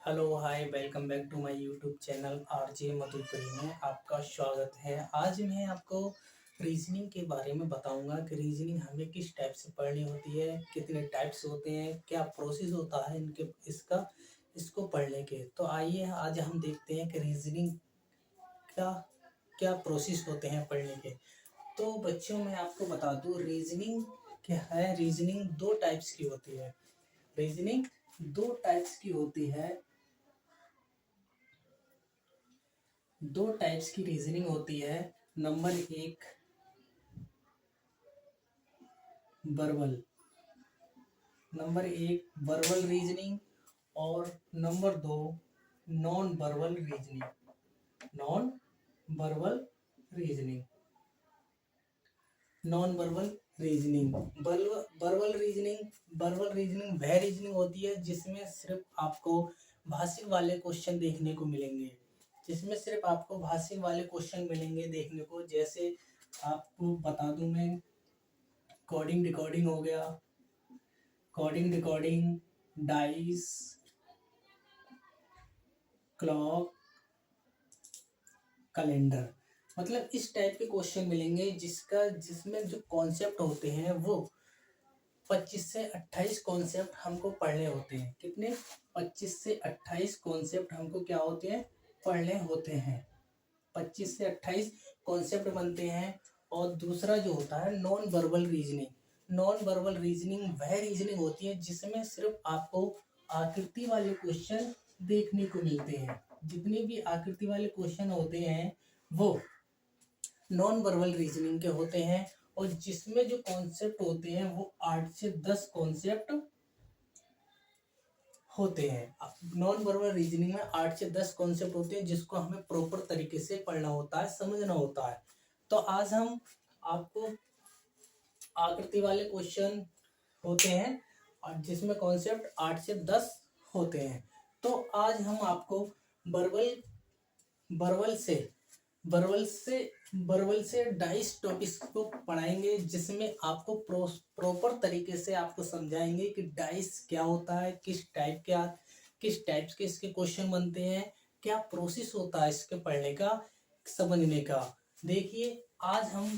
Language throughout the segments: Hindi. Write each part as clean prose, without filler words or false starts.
Hello hi welcome back to my YouTube channel RJ Madhupuri में आपका स्वागत है। आज मैं आपको रीजनिंग के बारे में बताऊंगा कि रीजनिंग हमें किस टाइप से पढ़नी होती है, कितने टाइप्स होते हैं, क्या प्रोसेस होता है इसको पढ़ने के। तो आइए आज हम देखते हैं कि रीजनिंग का क्या प्रोसेस होते हैं पढ़ने के। तो बच्चों मैं आपको बता दूं रीजनिंग क्या है। रीजनिंग दो टाइप्स की होती है। रीजनिंग दो टाइप्स की होती है। दो टाइप्स की रीजनिंग होती है। नंबर एक वर्बल वर्बल रीजनिंग और नंबर दो non verbal reasoning. Non verbal reasoning non verbal reasoning verbal reasoning वह रीजनिंग होती है जिसमें सिर्फ आपको भाषिक वाले क्वेश्चन देखने को मिलेंगे। देखने को। जैसे आपको बता दूं मैं, कोडिंग डिकोडिंग हो गया, डाइस, क्लॉक, कैलेंडर। मतलब इस टाइप के क्वेश्चन मिलेंगे जिसमें जो कॉन्सेप्ट होते हैं वो 25 से 28 कॉन्सेप्ट हमको पढ़ने होते हैं। कितने? 25 से 28 कॉन्सेप्ट हमको क्या होते हैं? पढ़ने होते हैं। 25 से 28 कॉन्सेप्ट बनते हैं। और दूसरा जो होता है नॉन वर्बल रीजनिंग वह रीजनिंग होती है जिसमें सिर्फ आपको आकृति वाले क्वेश्चन देखने को मिलते हैं। जितने भी आकृति वाले क्वेश्चन होते हैं वो नॉन वर्बल रीजनिंग के होते हैं। और जिसमें जो कॉन्सेप्ट होते हैं वो 8 से 10 कॉन्सेप्ट होते हैं। नॉन वर्बल रीजनिंग में 8 से 10 कॉन्सेप्ट होते हैं जिसको हमें प्रॉपर तरीके से पढ़ना होता है, समझना होता है। तो आज हम आपको आकृति वाले क्वेश्चन होते हैं और जिसमें कॉन्सेप्ट 8 से 10 होते हैं। तो आज हम आपको वर्बल वर्बल से वर्बल से डाइस टॉपिक्स को पढ़ाएंगे जिसमें आपको प्रॉपर तरीके से आपको समझाएंगे कि डाइस क्या होता है, किस टाइप के इसके क्वेश्चन बनते हैं, क्या प्रोसेस होता है इसके पढ़ने का, समझने का। देखिए आज हम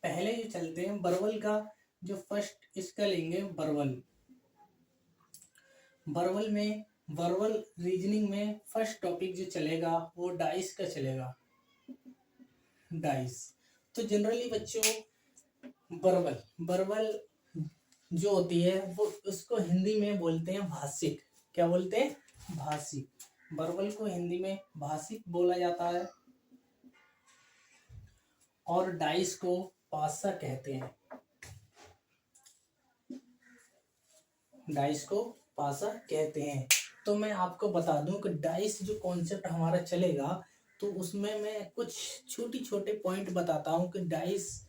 पहले जो चलते हैं वर्बल का, जो फर्स्ट इसका लेंगे वर्बल रीजनिंग में फर्स्ट टॉपिक जो चलेगा वो डाइस का चलेगा। डाइस तो जनरली बच्चों वर्बल जो होती है वो उसको हिंदी में बोलते हैं भाषिक। क्या बोलते हैं? भाषिक। वर्बल को हिंदी में भाषिक बोला जाता है और डाइस को पासा कहते हैं। तो मैं आपको बता दूं कि डाइस जो कॉन्सेप्ट हमारा चलेगा तो उसमें मैं कुछ छोटे पॉइंट बताता हूं कि डाइस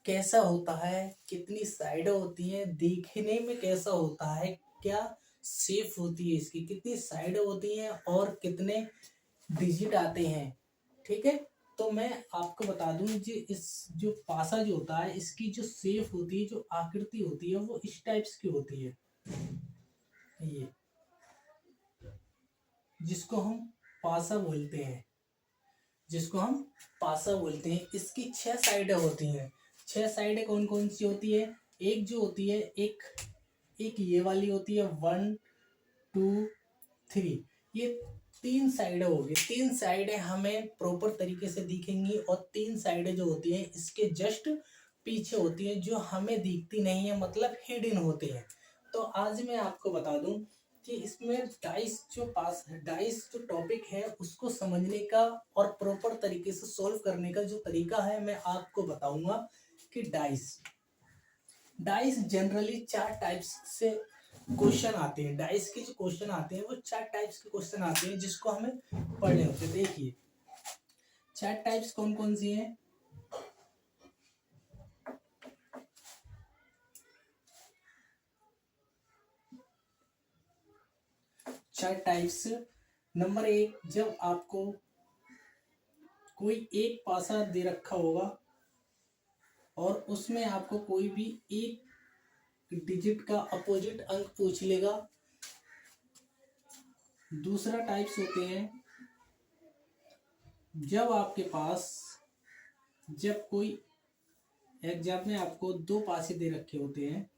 कैसा होता है, कितनी साइड होती है, देखने में कैसा होता है, क्या शेप होती है इसकी, कितनी साइड होती हैं और कितने डिजिट आते हैं। ठीक है। तो मैं आपको बता दूं जी इस जो पासा जो होता है इसकी जो शेप होती है, जो आकृति होती है वो इस टाइप्स की होती है। ये जिसको हम पासा बोलते हैं इसकी 6 साइडें होती हैं। 6 साइडें कौन कौन सी होती है? एक जो होती है एक ये वाली होती है 1 2 3। ये 3 साइडें होगी। 3 साइडें हमें प्रॉपर तरीके से दिखेंगी और 3 साइडें जो होती हैं इसके जस्ट पीछे होती है जो हमें दिखती नहीं है, मतलब हिडन होती है। तो आज मैं आपको बता दूं कि इसमें डाइस जो टॉपिक है उसको समझने का और प्रॉपर तरीके से सॉल्व करने का जो तरीका है मैं आपको बताऊंगा कि डाइस जनरली 4 टाइप्स से क्वेश्चन आते हैं। डाइस के जो क्वेश्चन आते हैं वो 4 टाइप्स के क्वेश्चन आते हैं जिसको हमें पढ़ने होते हैं। देखिए 4 टाइप्स कौन कौन सी हैं? 4 टाइप्स। नंबर 1, जब आपको कोई एक पासा दे रखा होगा और उसमें आपको कोई भी एक डिजिट का अपोजिट अंक पूछ लेगा दूसरा टाइप्स होते हैं जब आपके पास, जब कोई एग्जाम में आपको दो पासे दे रखे होते हैं,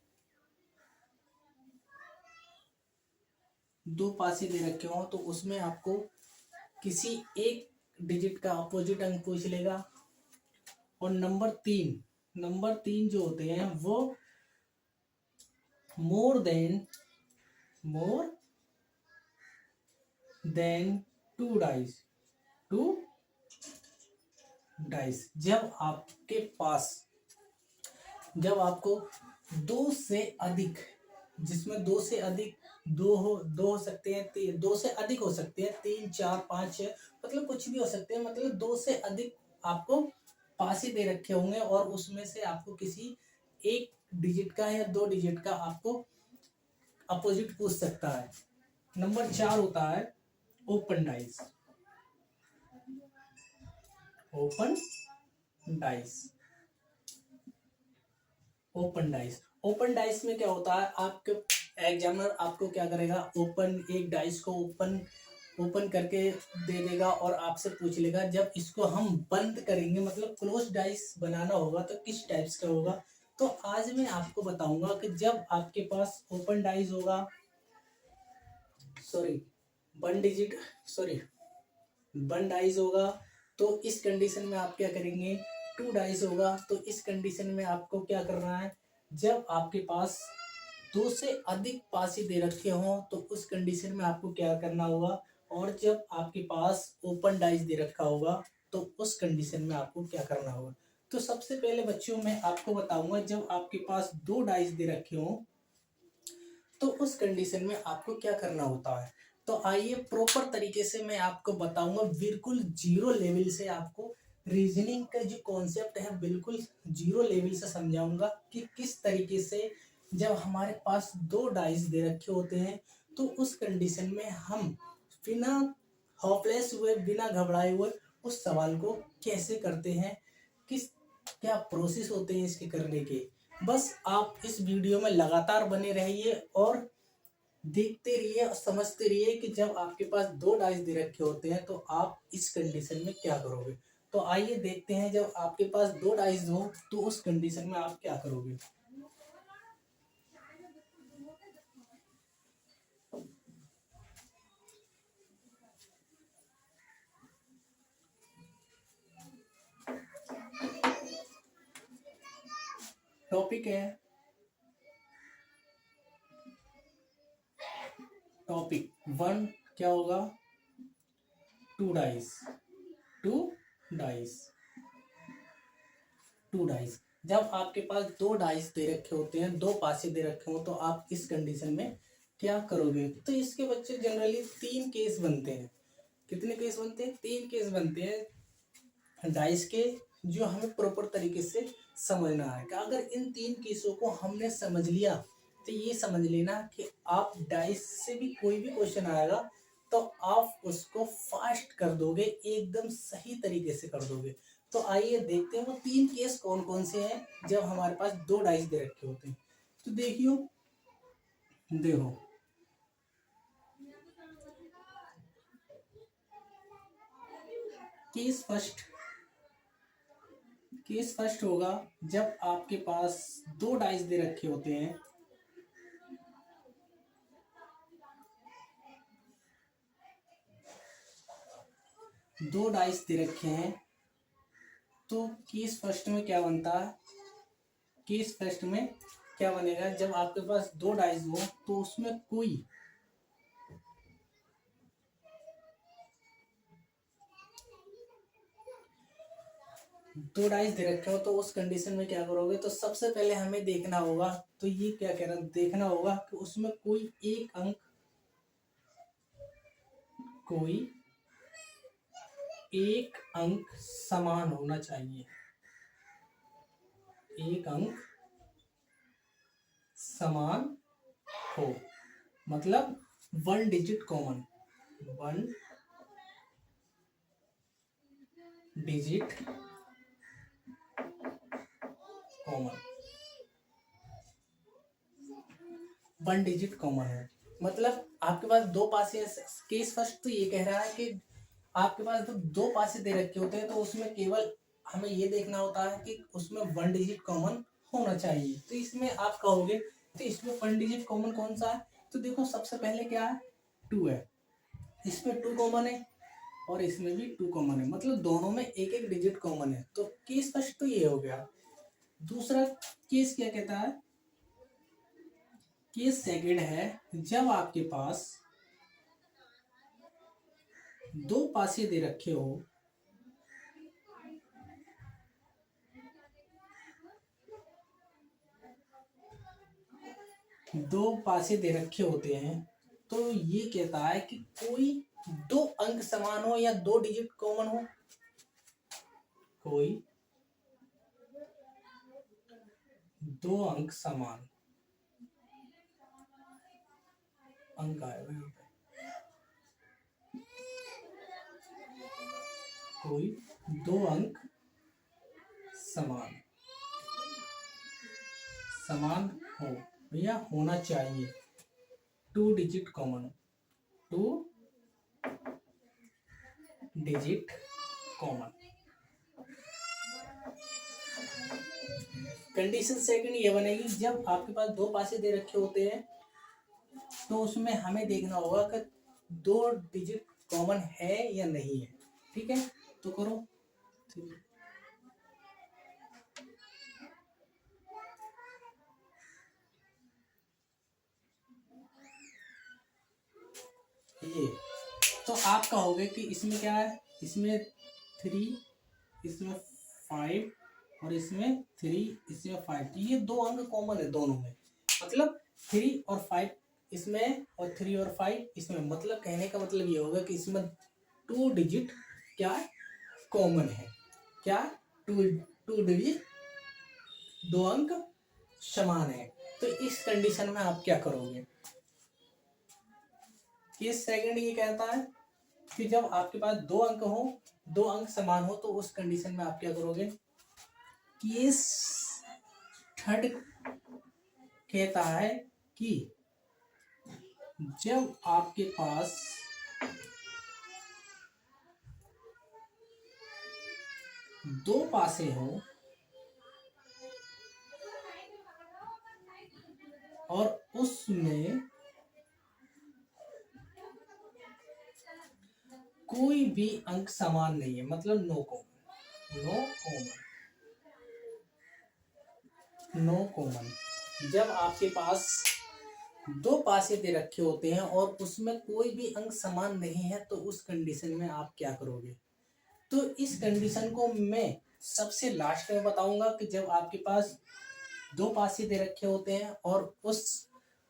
दो पासे दे रखे हो तो उसमें आपको किसी एक डिजिट का अपोजिट अंक पूछ लेगा। और नंबर तीन जो होते हैं वो मोर देन टू डाइस। जब आपको दो से अधिक, जिसमें दो से अधिक, दो हो सकते हैं, दो से अधिक हो सकते हैं, 3 4 5 6, मतलब कुछ भी हो सकते हैं, मतलब दो से अधिक आपको पासे दे रखे होंगे और उसमें से आपको किसी एक डिजिट का या दो डिजिट का आपको अपोजिट पूछ सकता है। नंबर 4 होता है open dice. Open dice open dice में क्या होता है, आपके एग्जामिनर आपको क्या करेगा, एक डाइस को ओपन करके दे देगा और आपसे पूछ लेगा जब इसको हम बंद करेंगे, मतलब क्लोज डाइस बनाना होगा तो किस टाइप्स का होगा। तो आज मैं आपको बताऊंगा कि जब आपके पास ओपन डाइस होगा, sorry one digit sorry one dice होगा तो इस कंडीशन में आप क्या करेंगे, टू डाइस होगा तो इस कंडीशन में आपको क्या करना है, जब आपके पास दो से अधिक पासे दे रखे हों तो उस कंडीशन में आपको क्या करना होगा, और जब आपके पास ओपन डाइस दे रखा होगा तो उस कंडीशन में आपको क्या करना होगा। तो सबसे पहले बच्चों मैं आपको बताऊंगा जब आपके पास दो डाइस दे रखे हों तो उस कंडीशन में आपको क्या करना होता है। तो आइए प्रॉपर तरीके से मैं आपको बताऊंगा, बिल्कुल जीरो लेवल से आपको रीजनिंग का जो कॉन्सेप्ट है बिल्कुल जीरो लेवल से समझाऊंगा कि किस तरीके से जब हमारे पास दो डाइस दे रखे होते हैं तो उस कंडीशन में हम बिना होपलेस हुए, बिना घबराए हुए उस सवाल को कैसे करते हैं, किस क्या प्रोसेस होते हैं इसके करने के। बस आप इस वीडियो में लगातार बने रहिए और देखते रहिए और समझते रहिए कि जब आपके पास दो डाइस दे रखे होते हैं तो आप इस कंडीशन में क्या करोगे। तो आइए देखते हैं जब आपके पास दो डाइस हो तो उस कंडीशन में आप क्या करोगे। टॉपिक है, टॉपिक वन क्या होगा, two dice two dice two dice. जब आपके पास दो डाइस दे रखे होते हैं, दो पासे दे रखे हो तो आप इस कंडीशन में क्या करोगे। तो इसके बच्चे जनरली तीन केस बनते हैं। कितने केस बनते हैं, तीन केस बनते हैं डाइस के, जो हमें प्रॉपर तरीके से समझना है। कि अगर इन तीन केसों को हमने समझ लिया तो ये समझ लेना कि आप डाइस से भी कोई भी क्वेश्चन आएगा तो आप उसको फास्ट कर दोगे, एकदम सही तरीके से कर दोगे। तो आइए देखते हैं वो तीन केस कौन कौन से हैं जब हमारे पास दो डाइस दे रखे होते हैं। तो देखियो, देखो केस फर्स्ट, केस फर्स्ट होगा जब आपके पास दो डाइस दे रखे होते हैं, दो डाइस दे रखे हैं तो केस फर्स्ट में क्या बनता है, केस फर्स्ट में क्या बनेगा, जब आपके पास दो डाइस हो तो उसमें कोई दो डाइस दे रखे हो तो उस कंडीशन में क्या करोगे। तो सबसे पहले हमें देखना होगा, तो ये क्या कह रहा, देखना होगा कि उसमें कोई एक अंक समान होना चाहिए, एक अंक समान हो, मतलब one digit common, one digit common, one digit common है। मतलब आपके पास दो पासे, केस फर्स्ट तो ये कह रहा है कि आपके पास तो दो पासे दे रखे होते हैं तो उसमें केवल हमें ये देखना होता है कि उसमें वन डिजिट कॉमन होना चाहिए। तो इसमें आप कहोगे तो इसमें वन डिजिट कॉमन कौन सा है, तो देखो सबसे पहले क्या है, टू है, इसमें टू कॉमन है और इसमें भी टू कॉमन है, मतलब दोनों में एक एक डिजिट कॉमन है। तो केस फर्स्ट तो ये हो गया। दूसरा केस क्या कहता है, केस सेकंड है जब आपके पास दो पासे दे रखे हो, दो पासे दे रखे होते हैं, तो ये कहता है कि कोई दो अंक समान हो या दो डिजिट कॉमन हो, कोई दो अंक समान, अंक आएगा यहाँ पे, कोई दो अंक समान, समान हो या होना चाहिए, two digit common, two digit common. Condition second ये बनेगी जब आपके पास दो पासे दे रखे होते हैं तो उसमें हमें देखना होगा कि दो डिजिट कॉमन है या नहीं है। ठीक है, तो करो। ये तो आप कहोगे कि इसमें क्या है, इसमें थ्री, इसमें फाइव और इसमें थ्री, इसमें फाइव, तो ये दो अंक कॉमन है दोनों में, मतलब थ्री और फाइव इसमें और थ्री और फाइव इसमें, मतलब कहने का मतलब ये होगा कि इसमें टू डिजिट क्या कॉमन है, क्या टू टू डिजिट, दो अंक समान है। तो इस कंडीशन में आप क्या करोगे, केस सेकंड ये कहता है कि जब आपके पास दो अंक हो, दो अंक समान हो, तो उस कंडीशन में आप क्या करोगे। केस थर्ड कहता है कि जब आपके पास दो पासे हो और उसमें कोई भी अंक समान नहीं है, मतलब no common, no common, no common. जब आपके पास दो पासे दे रखे होते हैं और उसमें कोई भी अंक समान नहीं है तो उस कंडीशन में आप क्या करोगे। तो इस कंडीशन को मैं सबसे लास्ट में बताऊंगा कि जब आपके पास दो पासे दे रखे होते हैं और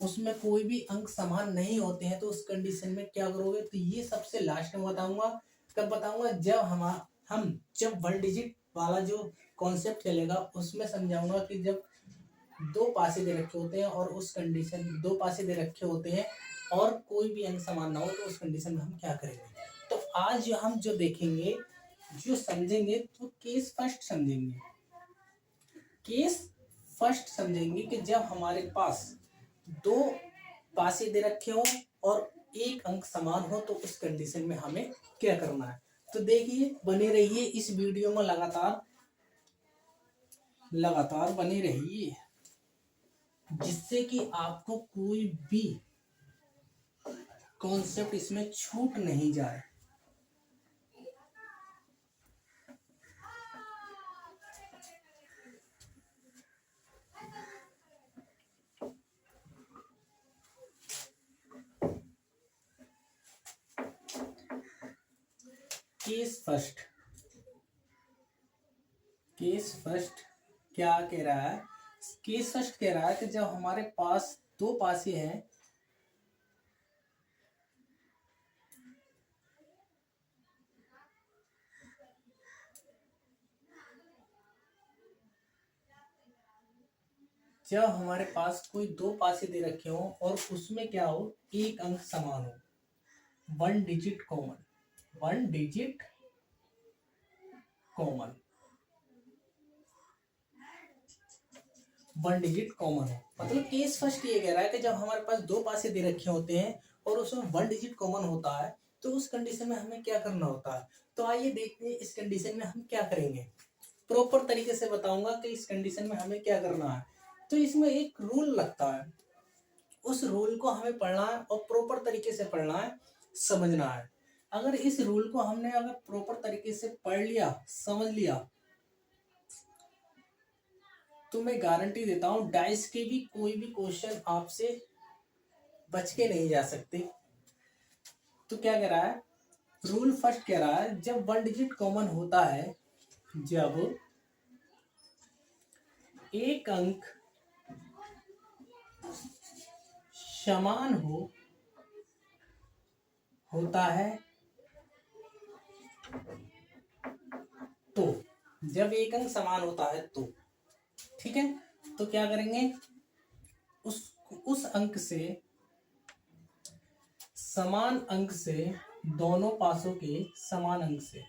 उसमें कोई भी अंक समान नहीं होते हैं तो उस कंडीशन में क्या करोगे, तो ये सबसे लास्ट में बताऊंगा। कब बताऊंगा, जब हम जब वन डिजिट वाला जो कॉन्सेप्ट चलेगा उसमें समझाऊंगा कि जब दो पासे दे रखे होते हैं और उस कंडीशन, दो पासे दे रखे होते हैं और कोई भी अंक समान ना हो तो उस कंडीशन में हम क्या करेंगे। तो आज हम जो देखेंगे, जो समझेंगे, तो केस फर्स्ट समझेंगे, केस फर्स्ट समझेंगे कि जब हमारे पास दो पासे दे रखे हो और एक अंक समान हो तो उस कंडीशन में हमें क्या करना है। तो देखिए, बने रहिए इस वीडियो में, लगातार लगातार बने रहिए, जिससे कि आपको कोई भी कॉन्सेप्ट इसमें छूट नहीं जाए। केस फर्स्ट, केस फर्स्ट क्या कह रहा है, केस फर्स्ट कह रहा है कि जब हमारे पास दो पासे हैं, जब हमारे पास कोई दो पासे दे रखे हो और उसमें क्या हो, एक अंक समान हो, one digit common, one digit common, one digit common हो। मतलब केस फर्स्ट ये कह रहा है कि जब हमारे पास दो पासे दे रखे होते हैं और उसमें वन डिजिट कॉमन होता है तो उस कंडीशन में हमें क्या करना होता है। तो आइए देखते हैं इस कंडीशन में हम क्या करेंगे। प्रॉपर तरीके से बताऊंगा कि इस कंडीशन में हमें क्या करना है। तो इसमें एक रूल लगता है, उस रूल को हमें पढ़ना है और प्रॉपर तरीके से पढ़ना है, समझना है। अगर इस रूल को हमने अगर प्रॉपर तरीके से पढ़ लिया, समझ लिया, तो मैं गारंटी देता हूं डाइस के भी कोई भी क्वेश्चन आपसे बच के नहीं जा सकते। तो क्या कह रहा है, रूल फर्स्ट कह रहा है जब वन डिजिट कॉमन होता है, जब एक अंक समान होता है तो, जब एक अंक समान होता है तो, ठीक है। तो क्या करेंगे, उस अंक से, समान अंक से, दोनों पासों के समान अंक से,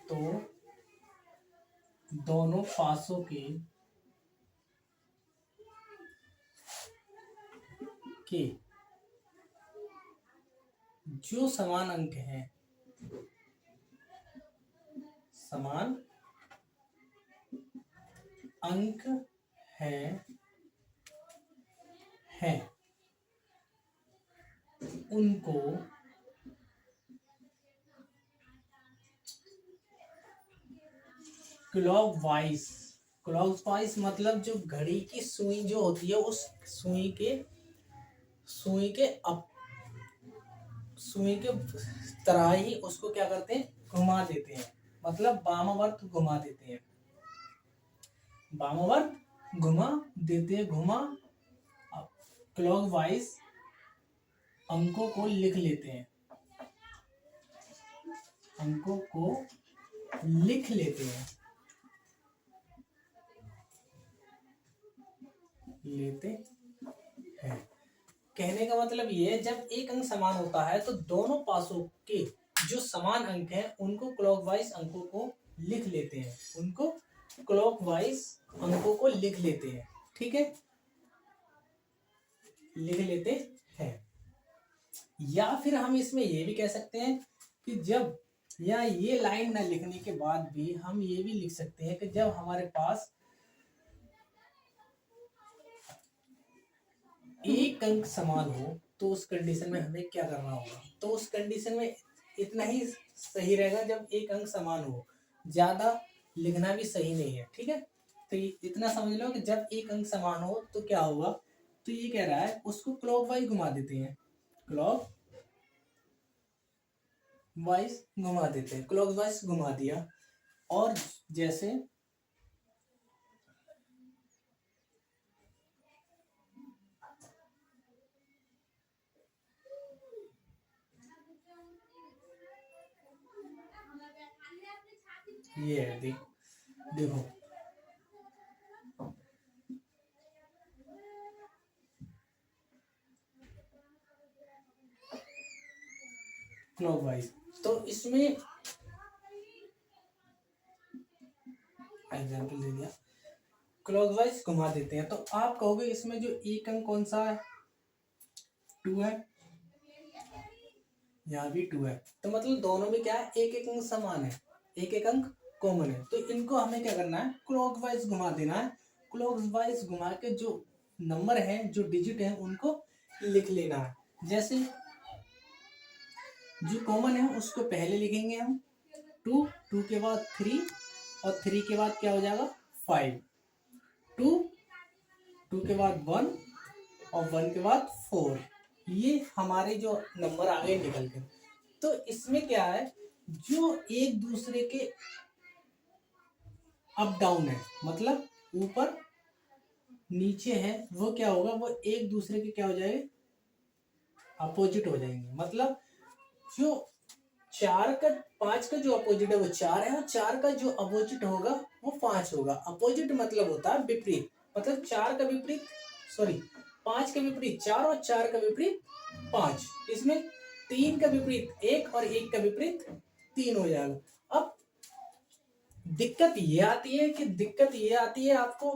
तो दोनों पासों के जो समान अंक हैं, समान अंक हैं उनको क्लॉकवाइज मतलब जो घड़ी की सुई जो होती है उस सुई के तरह ही उसको क्या करते हैं, घुमा देते हैं। मतलब वामावर्त घुमा देते हैं, वामावर्त घुमा देते हैं, क्लॉकवाइज अंकों को लिख लेते हैं, अंकों को लिख लेते हैं, कहने का मतलब ये है जब एक अंक समान होता है तो दोनों पासों के जो समान अंक हैं उनको क्लॉकवाइज अंकों को लिख लेते हैं, उनको क्लॉकवाइज अंकों को लिख लेते हैं, ठीक है, लिख लेते हैं। या फिर हम इसमें ये भी कह सकते हैं कि जब, या ये लाइन ना लिखने के बाद भी हम ये भी लिख सकते हैं कि जब हमारे पास एक अंक समान हो तो उस कंडीशन में हमें क्या करना होगा। तो उस कंडीशन में इतना ही सही रहेगा जब एक अंक समान हो, ज्यादा लिखना भी सही नहीं है, ठीक है। तो इतना समझ लो कि जब एक अंक समान हो तो क्या होगा। तो ये कह रहा है उसको क्लॉकवाइज घुमा देते हैं, क्लॉकवाइज घुमा दिया। और जैसे ये है, देखो क्लॉकवाइज, तो इसमें एग्जाम्पल दे दिया, क्लॉकवाइज घुमा देते हैं। तो आप कहोगे इसमें जो एक अंक कौन सा है, 2 है, यहाँ भी 2 है, तो मतलब दोनों में क्या है, एक एक अंक समान है, एक एक अंक कॉमन है। तो इनको हमें क्या करना है, क्लॉकवाइज घुमा देना है। क्लॉकवाइज घुमा के जो नंबर है, जो डिजिट है, उनको लिख लेना है। जैसे जो कॉमन है उसको पहले लिखेंगे हम 2, 2 के बाद 3 और 3 के बाद क्या हो जाएगा 5, 2, 2 के बाद 1 और 1 के बाद 4। ये हमारे जो नंबर आ गए निकल के। तो इसमें क्या है, जो एक दूसरे के अप डाउन है, मतलब ऊपर नीचे है, वो क्या होगा, वो एक दूसरे के क्या हो जाएंगे, अपोजिट हो जाएंगे। मतलब जो 4 का 5 का जो अपोजिट है वो 4 है और 4 का जो अपोजिट होगा वो 5 होगा। अपोजिट मतलब होता है विपरीत, मतलब 4 का विपरीत, सॉरी 5 का विपरीत 4 और 4 का विपरीत 5। इसमें 3 का विपरीत 1 और 1 का विपरीत 3 हो जाएगा। अब दिक्कत ये आती है आपको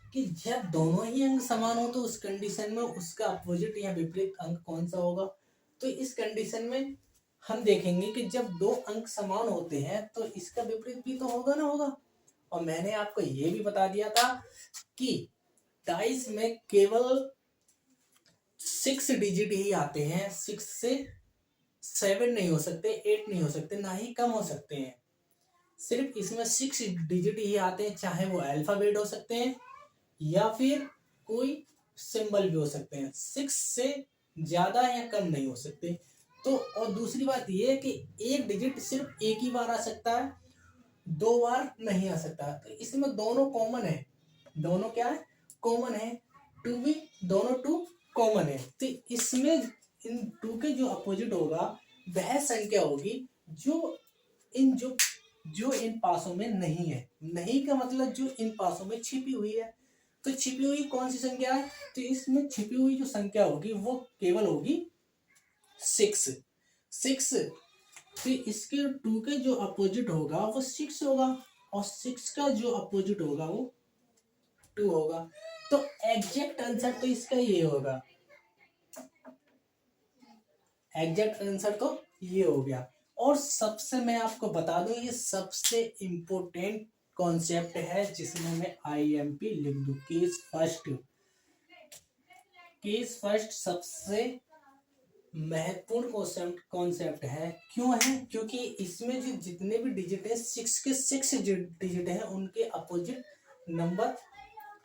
कि जब दोनों ही अंक समान हो तो उस कंडीशन में उसका अपोजिट या विपरीत अंक कौन सा होगा। तो इस कंडीशन में हम देखेंगे कि जब दो अंक समान होते हैं तो इसका विपरीत भी तो होगा ना होगा। और मैंने आपको ये भी बता दिया था कि डाइस में केवल 6 डिजिट ही आते हैं, 6 से 7 नहीं हो सकते, 8 नहीं हो सकते, ना ही कम हो सकते हैं। सिर्फ इसमें 6 डिजिट ही आते हैं, चाहे वो अल्फाबेट हो सकते हैं या फिर कोई सिंबल भी हो सकते हैं। 6 से ज्यादा या कम नहीं हो सकते। तो और दूसरी बात ये है कि एक डिजिट सिर्फ एक ही बार आ सकता है, 2 बार नहीं आ सकता। तो इसमें दोनों कॉमन है, दोनों क्या है, कॉमन है। टू भी दोनों टू कॉमन है। तो इसमें इन टू के जो अपोजिट होगा वह संख्या होगी जो इन जो जो इन पासों में नहीं है। नहीं का मतलब जो इन पासों में छिपी हुई है। तो छिपी हुई कौन सी संख्या है, तो इसमें छिपी हुई जो संख्या होगी वो केवल होगी 6। तो इसके टू के जो अपोजिट होगा वो 6 होगा और 6 का जो अपोजिट होगा वो 2 होगा। तो एग्जैक्ट आंसर तो इसका ये होगा, एग्जैक्ट आंसर तो ये हो गया। और सबसे मैं आपको बता दूं ये सबसे इम्पोर्टेंट कॉन्सेप्ट है जिसमें मैं IMP लिख दूं, केस फर्स्ट सबसे महत्वपूर्ण कॉन्सेप्ट है। क्यों है, क्योंकि इसमें जो जितने भी डिजिट है 6 के 6 डिजिट है उनके अपोजिट नंबर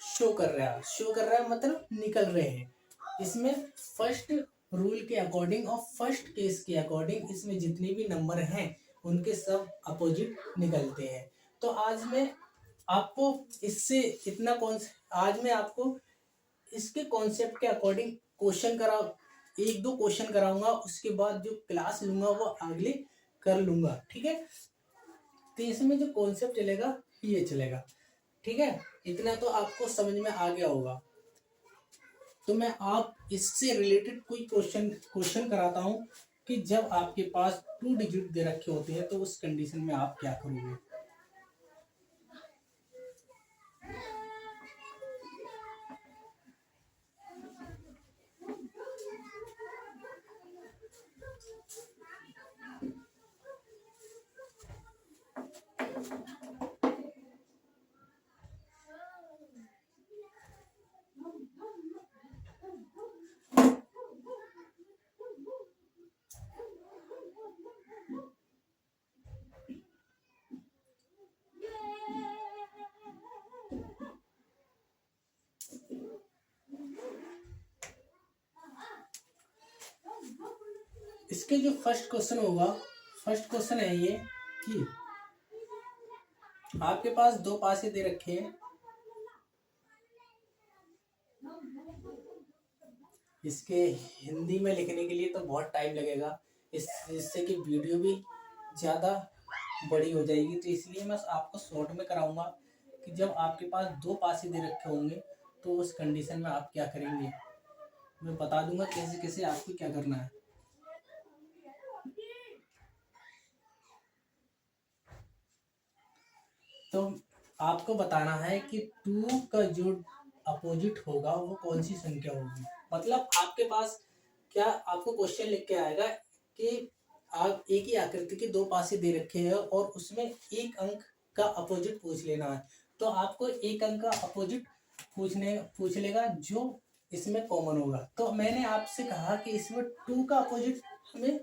शो कर रहा है मतलब निकल रहे हैं। इसमें फर्स्ट रूल के अकॉर्डिंग और फर्स्ट केस के अकॉर्डिंग इसमें जितने भी नंबर हैं उनके सब अपोजिट निकलते हैं। तो आज मैं आपको इससे इतना आज मैं आपको इसके कॉन्सेप्ट के अकॉर्डिंग क्वेश्चन करा, एक दो क्वेश्चन कराऊंगा, उसके बाद जो क्लास लूंगा वो अगले कर लूंगा। ठीक है, तो इसमें जो कॉन्सेप्ट चलेगा ये चलेगा। ठीक है, इतना तो आपको समझ में आ गया होगा। तो मैं आप इससे रिलेटेड कोई क्वेश्चन कराता हूं कि जब आपके पास 2 डिजिट दे रखे होते हैं तो उस कंडीशन में आप क्या करोगे। इसके जो फर्स्ट क्वेश्चन होगा, फर्स्ट क्वेश्चन है ये कि आपके पास 2 पासे दे रखे हैं। इसके हिंदी में लिखने के लिए तो बहुत टाइम लगेगा, इससे कि वीडियो भी ज़्यादा बड़ी हो जाएगी। तो इसलिए मैं आपको शॉर्ट में कराऊंगा कि जब आपके पास 2 पासे दे रखे होंगे तो उस कंडीशन में आप क्या करेंगे। मैं बता दूंगा कैसे कैसे आपको क्या करना है। तो आपको बताना है कि 2 का जो अपोजिट होगा वो कौन सी संख्या होगी। मतलब आपके पास क्या आपको क्वेश्चन लिख के आएगा कि आप एक ही आकृति के 2 पासे दे रखे हैं और उसमें एक अंक का अपोजिट पूछ लेना है। तो आपको एक अंक का अपोजिट पूछ लेगा जो इसमें कॉमन होगा। तो मैंने आपसे कहा कि इसमें 2 का अपोजिट हमें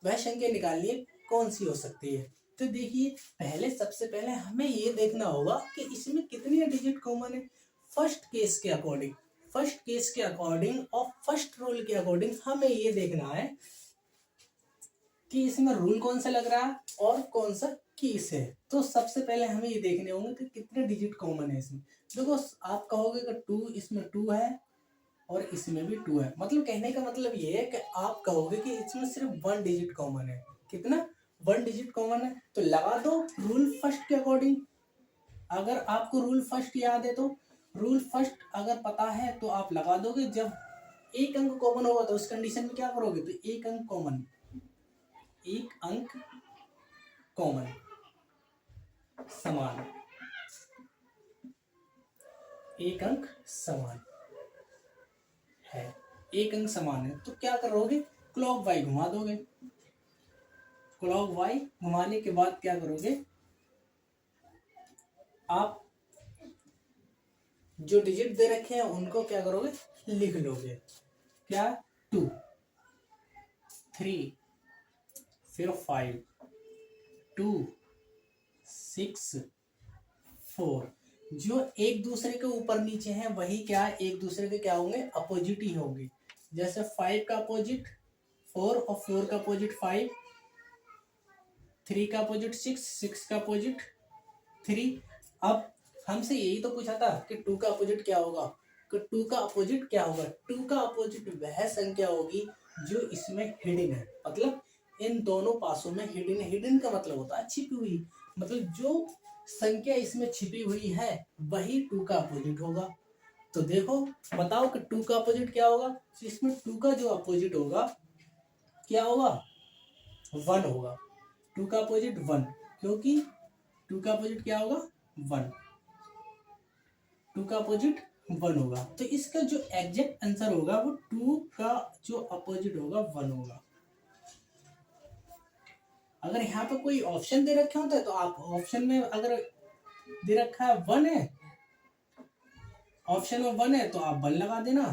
वह संख्या निकालनी है कौन सी हो सकती है। तो देखिए सबसे पहले हमें ये देखना होगा कि इसमें कितने डिजिट कॉमन है। फर्स्ट केस के अकॉर्डिंग और फर्स्ट रूल के अकॉर्डिंग हमें ये देखना है कि इसमें रूल कौन सा लग रहा है और कौन सा केस है। तो सबसे पहले हमें ये देखने होंगे कि कितने डिजिट कॉमन है इसमें। देखो आप कहोगे कि 2, इसमें 2 है और इसमें भी 2 है। मतलब कहने का मतलब ये है कि आप कहोगे कि इसमें सिर्फ 1 डिजिट कॉमन है। कितना, 1 डिजिट कॉमन है। तो लगा दो रूल फर्स्ट के अकॉर्डिंग। अगर आपको रूल फर्स्ट याद है तो रूल फर्स्ट अगर पता है तो आप लगा दोगे। जब एक अंक कॉमन होगा तो उस कंडीशन में क्या करोगे, तो एक अंक कॉमन समान, एक अंक समान है, एक अंक समान है, तो क्या करोगे, क्लॉक वाई घुमा दोगे। क्लॉक वाई घुमाने के बाद क्या करोगे, आप जो डिजिट दे रखे हैं उनको क्या करोगे, लिख लोगे। क्या, 2, 3, फिर 5, 2, 6, 4। जो एक दूसरे के ऊपर नीचे हैं वही क्या, एक दूसरे के क्या होंगे, अपोजिट ही होंगे। जैसे 5 का अपोजिट 4 और 4 का अपोजिट 5, 3 का अपोजिट 6, 6 का अपोजिट 3। अब हमसे यही तो पूछा था कि 2 का अपोजिट क्या होगा, कि 2 का अपोजिट क्या होगा। 2 का अपोजिट वह संख्या होगी जो इसमें हिडन है, मतलब इन दोनों पासों में हिडन। हिडन का मतलब होता है छिपी हुई, मतलब जो संख्या इसमें छिपी हुई है वही 2 का अपोजिट होगा। तो देखो बताओ कि 2 का अपोजिट क्या होगा, इसमें 2 का जो अपोजिट होगा क्या होगा, 1 होगा। 2 का अपोजिट 1, क्योंकि 2 का अपोजिट क्या होगा, 1। 2 का अपोजिट 1 होगा, तो इसका जो एग्जैक्ट आंसर होगा वो 2 का जो अपोजिट होगा 1 होगा। अगर यहाँ पे कोई ऑप्शन दे रखे होते तो आप ऑप्शन में अगर दे रखा है 1 है, ऑप्शन में 1 है तो आप 1 लगा देना,